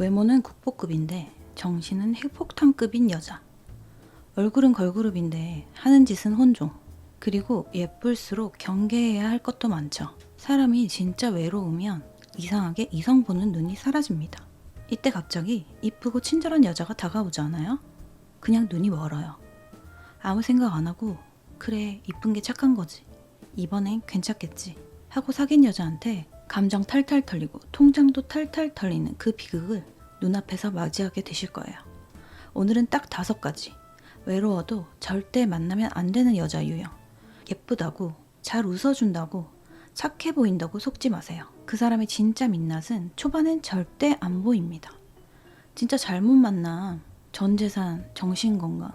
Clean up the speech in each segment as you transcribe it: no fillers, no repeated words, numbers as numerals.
외모는 국보급인데 정신은 핵폭탄급인 여자. 얼굴은 걸그룹인데 하는 짓은 혼종. 그리고 예쁠수록 경계해야 할 것도 많죠. 사람이 진짜 외로우면 이상하게 이성 보는 눈이 사라집니다. 이때 갑자기 이쁘고 친절한 여자가 다가오잖아요. 그냥 눈이 멀어요. 아무 생각 안 하고 그래 이쁜 게 착한 거지. 이번엔 괜찮겠지 하고 사귄 여자한테 감정 탈탈 털리고 통장도 탈탈 털리는 그 비극을 눈앞에서 맞이하게 되실 거예요. 오늘은 딱 5가지. 외로워도 절대 만나면 안 되는 여자 유형. 예쁘다고, 잘 웃어준다고, 착해 보인다고 속지 마세요. 그 사람의 진짜 민낯은 초반엔 절대 안 보입니다. 진짜 잘못 만남, 전 재산, 정신건강,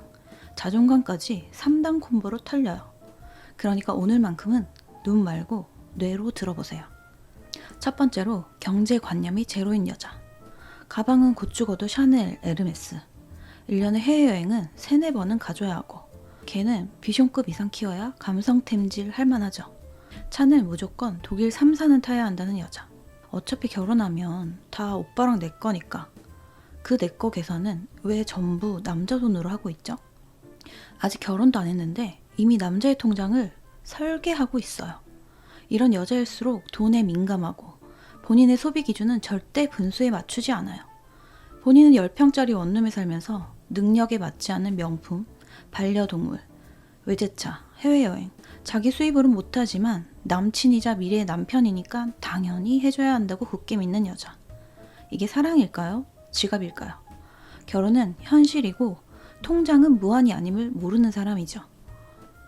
자존감까지 3단 콤보로 털려요. 그러니까 오늘만큼은 눈 말고 뇌로 들어보세요. 첫 번째로 경제관념이 제로인 여자. 가방은 곧 죽어도 샤넬, 에르메스. 1년에 해외여행은 3-4번은 가줘야 하고, 걔는 비숑급 이상 키워야 감성템질 할 만하죠. 차는 무조건 독일 3사는 타야 한다는 여자. 어차피 결혼하면 다 오빠랑 내 거니까. 그 내 거 계산은 왜 전부 남자 돈으로 하고 있죠? 아직 결혼도 안 했는데 이미 남자의 통장을 설계하고 있어요. 이런 여자일수록 돈에 민감하고 본인의 소비 기준은 절대 분수에 맞추지 않아요. 본인은 10평짜리 원룸에 살면서 능력에 맞지 않는 명품, 반려동물, 외제차, 해외여행, 자기 수입으로는 못하지만 남친이자 미래의 남편이니까 당연히 해줘야 한다고 굳게 믿는 여자. 이게 사랑일까요? 지갑일까요? 결혼은 현실이고 통장은 무한이 아님을 모르는 사람이죠.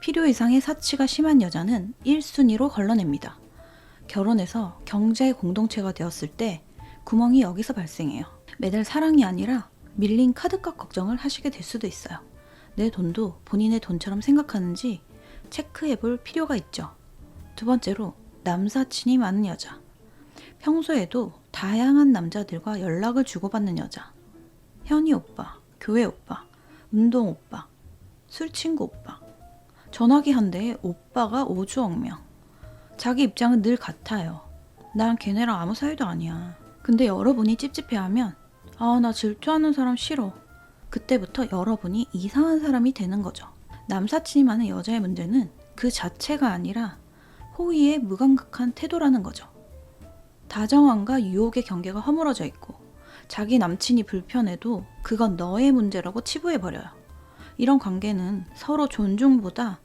필요 이상의 사치가 심한 여자는 1순위로 걸러냅니다. 결혼해서 경제의 공동체가 되었을 때 구멍이 여기서 발생해요. 매달 사랑이 아니라 밀린 카드값 걱정을 하시게 될 수도 있어요. 내 돈도 본인의 돈처럼 생각하는지 체크해 볼 필요가 있죠. 두 번째로 남사친이 많은 여자. 평소에도 다양한 남자들과 연락을 주고받는 여자. 현이 오빠, 교회 오빠, 운동 오빠, 술 친구 오빠. 전화기 한 대에 오빠가 5주억 명. 자기 입장은 늘 같아요. 난 걔네랑 아무 사이도 아니야. 근데 여러분이 찝찝해하면 나 질투하는 사람 싫어. 그때부터 여러분이 이상한 사람이 되는 거죠. 남사친이 많은 여자의 문제는 그 자체가 아니라 호의에 무감각한 태도라는 거죠. 다정함과 유혹의 경계가 허물어져 있고 자기 남친이 불편해도 그건 너의 문제라고 치부해버려요. 이런 관계는 서로 존중보다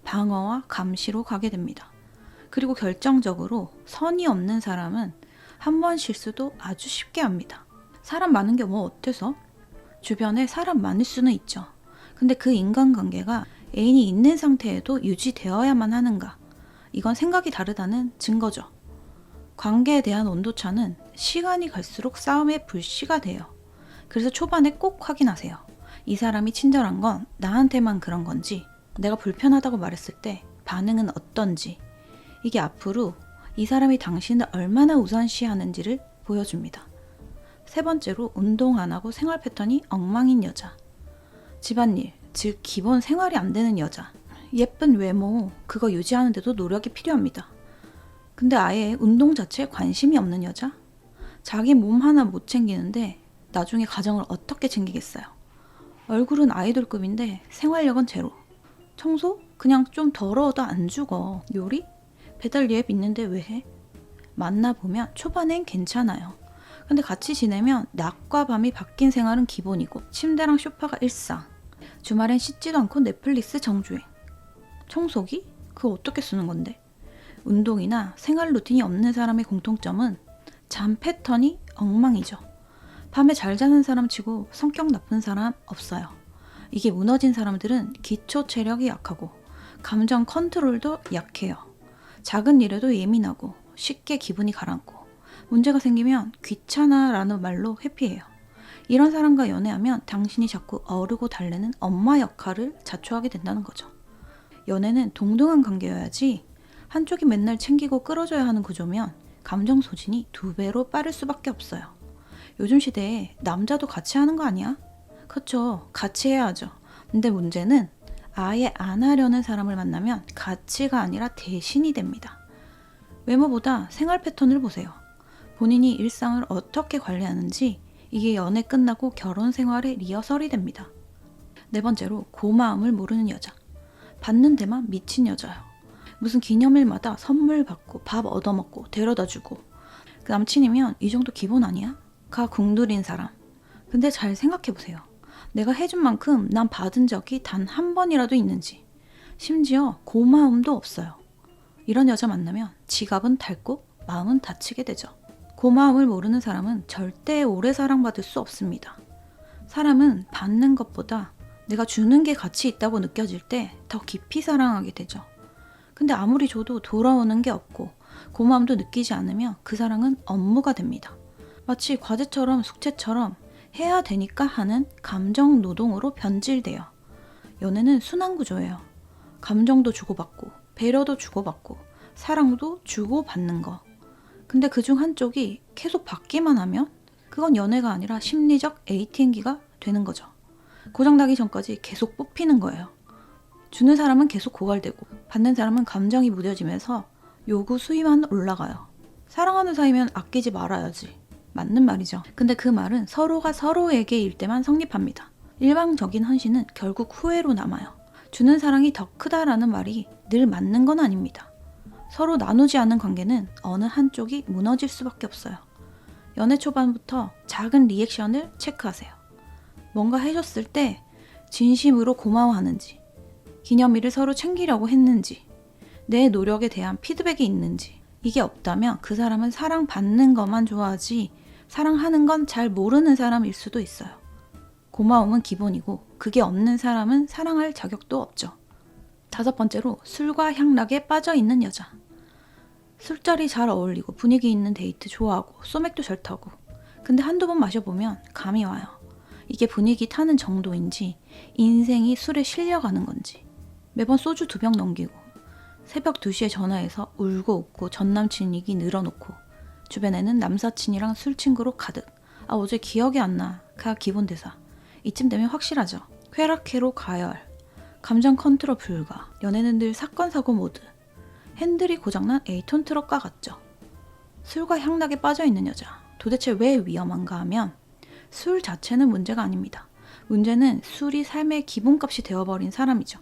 방어와 감시로 가게 됩니다. 그리고 결정적으로 선이 없는 사람은 한 번 실수도 아주 쉽게 합니다. 사람 많은 게 뭐 어때서? 주변에 사람 많을 수는 있죠. 근데 그 인간관계가 애인이 있는 상태에도 유지되어야만 하는가? 이건 생각이 다르다는 증거죠. 관계에 대한 온도차는 시간이 갈수록 싸움의 불씨가 돼요. 그래서 초반에 꼭 확인하세요. 이 사람이 친절한 건 나한테만 그런 건지, 내가 불편하다고 말했을 때 반응은 어떤지, 이게 앞으로 이 사람이 당신을 얼마나 우선시하는지를 보여줍니다. 세 번째로 운동 안 하고 생활 패턴이 엉망인 여자. 집안일, 즉 기본 생활이 안 되는 여자. 예쁜 외모, 그거 유지하는데도 노력이 필요합니다. 근데 아예 운동 자체에 관심이 없는 여자? 자기 몸 하나 못 챙기는데 나중에 가정을 어떻게 챙기겠어요? 얼굴은 아이돌급인데 생활력은 제로. 청소? 그냥 좀 더러워도 안 죽어. 요리? 배달 앱 있는데 왜 해? 만나보면 초반엔 괜찮아요. 근데 같이 지내면 낮과 밤이 바뀐 생활은 기본이고 침대랑 소파가 일상. 주말엔 씻지도 않고 넷플릭스 정주행. 청소기? 그거 어떻게 쓰는 건데? 운동이나 생활 루틴이 없는 사람의 공통점은 잠 패턴이 엉망이죠. 밤에 잘 자는 사람 치고 성격 나쁜 사람 없어요. 이게 무너진 사람들은 기초 체력이 약하고 감정 컨트롤도 약해요. 작은 일에도 예민하고 쉽게 기분이 가라앉고 문제가 생기면 귀찮아라는 말로 회피해요. 이런 사람과 연애하면 당신이 자꾸 어르고 달래는 엄마 역할을 자초하게 된다는 거죠. 연애는 동등한 관계여야지 한쪽이 맨날 챙기고 끌어줘야 하는 구조면 감정 소진이 2배로 빠를 수밖에 없어요. 요즘 시대에 남자도 같이 하는 거 아니야? 그쵸, 같이 해야죠. 근데 문제는 아예 안 하려는 사람을 만나면 가치가 아니라 대신이 됩니다. 외모보다 생활 패턴을 보세요. 본인이 일상을 어떻게 관리하는지 이게 연애 끝나고 결혼 생활의 리허설이 됩니다. 네 번째로 고마움을 모르는 여자. 받는 데만 미친 여자요. 무슨 기념일마다 선물 받고 밥 얻어먹고 데려다주고. 그 남친이면 이 정도 기본 아니야? 가 궁돌인 사람. 근데 잘 생각해보세요. 내가 해준 만큼 난 받은 적이 단 한 번이라도 있는지. 심지어 고마움도 없어요. 이런 여자 만나면 지갑은 닳고 마음은 다치게 되죠. 고마움을 모르는 사람은 절대 오래 사랑받을 수 없습니다. 사람은 받는 것보다 내가 주는 게 가치 있다고 느껴질 때 더 깊이 사랑하게 되죠. 근데 아무리 줘도 돌아오는 게 없고 고마움도 느끼지 않으면 그 사랑은 업무가 됩니다. 마치 과제처럼 숙제처럼 해야 되니까 하는 감정 노동으로 변질돼요. 연애는 순환 구조예요. 감정도 주고받고 배려도 주고받고 사랑도 주고받는 거. 근데 그중 한쪽이 계속 받기만 하면 그건 연애가 아니라 심리적 ATM기가 되는 거죠. 고장나기 전까지 계속 뽑히는 거예요. 주는 사람은 계속 고갈되고 받는 사람은 감정이 무뎌지면서 요구 수위만 올라가요. 사랑하는 사이면 아끼지 말아야지. 맞는 말이죠. 근데 그 말은 서로가 서로에게일 때만 성립합니다. 일방적인 헌신은 결국 후회로 남아요. 주는 사랑이 더 크다라는 말이 늘 맞는 건 아닙니다. 서로 나누지 않는 관계는 어느 한쪽이 무너질 수밖에 없어요. 연애 초반부터 작은 리액션을 체크하세요. 뭔가 해줬을 때 진심으로 고마워하는지, 기념일을 서로 챙기려고 했는지, 내 노력에 대한 피드백이 있는지. 이게 없다면 그 사람은 사랑받는 것만 좋아하지 사랑하는 건 잘 모르는 사람일 수도 있어요. 고마움은 기본이고 그게 없는 사람은 사랑할 자격도 없죠. 다섯 번째로 술과 향락에 빠져있는 여자. 술자리 잘 어울리고 분위기 있는 데이트 좋아하고 소맥도 잘 타고. 근데 한두 번 마셔보면 감이 와요. 이게 분위기 타는 정도인지 인생이 술에 실려가는 건지. 매번 소주 2병 넘기고 새벽 2시에 전화해서 울고 웃고 전남친 얘기 늘어놓고 주변에는 남사친이랑 술친구로 가득. 어제 기억이 안 나가 기본 대사. 이쯤 되면 확실하죠. 쾌락해로 가열, 감정 컨트롤 불가, 연애는 늘 사건 사고 모드, 핸들이 고장난 A톤 트럭과 같죠. 술과 향락에 빠져있는 여자. 도대체 왜 위험한가 하면 술 자체는 문제가 아닙니다. 문제는 술이 삶의 기본값이 되어버린 사람이죠.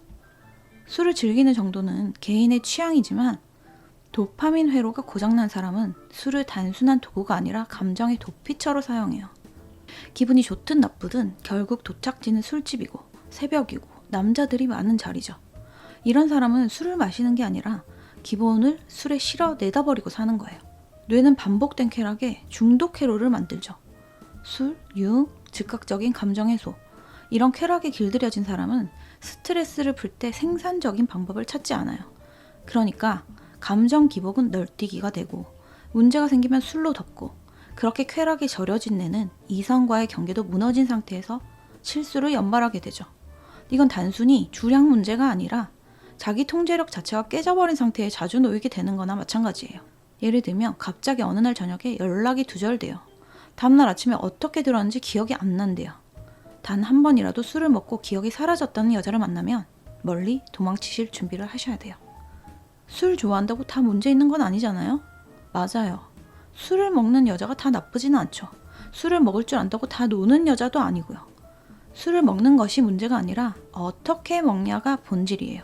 술을 즐기는 정도는 개인의 취향이지만 도파민 회로가 고장난 사람은 술을 단순한 도구가 아니라 감정의 도피처로 사용해요. 기분이 좋든 나쁘든 결국 도착지는 술집이고 새벽이고 남자들이 많은 자리죠. 이런 사람은 술을 마시는 게 아니라 기본을 술에 실어 내다버리고 사는 거예요. 뇌는 반복된 쾌락에 중독 회로를 만들죠. 술, 유흥, 즉각적인 감정 해소. 이런 쾌락에 길들여진 사람은 스트레스를 풀 때 생산적인 방법을 찾지 않아요. 그러니까 감정 기복은 널뛰기가 되고 문제가 생기면 술로 덮고 그렇게 쾌락에 절여진 뇌는 이성과의 경계도 무너진 상태에서 실수를 연발하게 되죠. 이건 단순히 주량 문제가 아니라 자기 통제력 자체가 깨져버린 상태에 자주 놓이게 되는 거나 마찬가지예요. 예를 들면 갑자기 어느 날 저녁에 연락이 두절돼요. 다음날 아침에 어떻게 들었는지 기억이 안 난대요. 단 한 번이라도 술을 먹고 기억이 사라졌다는 여자를 만나면 멀리 도망치실 준비를 하셔야 돼요. 술 좋아한다고 다 문제 있는 건 아니잖아요? 맞아요. 술을 먹는 여자가 다 나쁘지는 않죠. 술을 먹을 줄 안다고 다 노는 여자도 아니고요. 술을 먹는 것이 문제가 아니라 어떻게 먹냐가 본질이에요.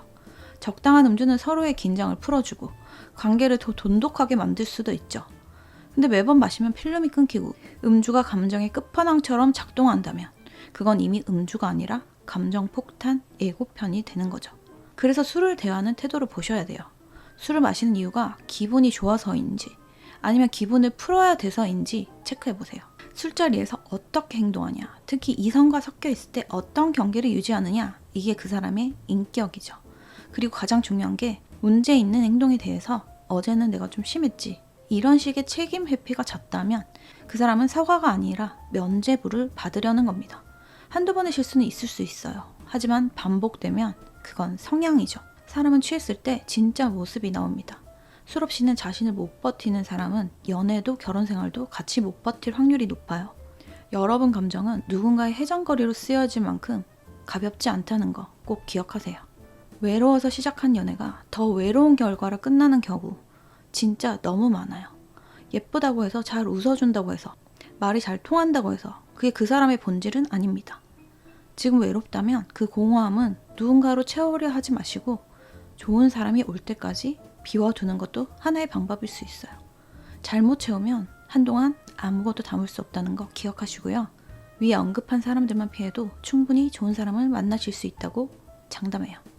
적당한 음주는 서로의 긴장을 풀어주고 관계를 더 돈독하게 만들 수도 있죠. 근데 매번 마시면 필름이 끊기고 음주가 감정의 끝판왕처럼 작동한다면 그건 이미 음주가 아니라 감정 폭탄, 예고편이 되는 거죠. 그래서 술을 대하는 태도를 보셔야 돼요. 술을 마시는 이유가 기분이 좋아서인지 아니면 기분을 풀어야 돼서인지 체크해보세요. 술자리에서 어떻게 행동하냐, 특히 이성과 섞여 있을 때 어떤 경계를 유지하느냐, 이게 그 사람의 인격이죠. 그리고 가장 중요한 게 문제 있는 행동에 대해서 어제는 내가 좀 심했지, 이런 식의 책임 회피가 잦다면 그 사람은 사과가 아니라 면죄부를 받으려는 겁니다. 한두 번의 실수는 있을 수 있어요. 하지만 반복되면 그건 성향이죠. 사람은 취했을 때 진짜 모습이 나옵니다. 술 없이는 자신을 못 버티는 사람은 연애도 결혼 생활도 같이 못 버틸 확률이 높아요. 여러분 감정은 누군가의 해장거리로 쓰여질 만큼 가볍지 않다는 거 꼭 기억하세요. 외로워서 시작한 연애가 더 외로운 결과로 끝나는 경우 진짜 너무 많아요. 예쁘다고 해서 잘 웃어준다고 해서 말이 잘 통한다고 해서 그게 그 사람의 본질은 아닙니다. 지금 외롭다면 그 공허함은 누군가로 채우려 하지 마시고 좋은 사람이 올 때까지 비워두는 것도 하나의 방법일 수 있어요. 잘못 채우면 한동안 아무것도 담을 수 없다는 거 기억하시고요. 위에 언급한 사람들만 피해도 충분히 좋은 사람을 만나실 수 있다고 장담해요.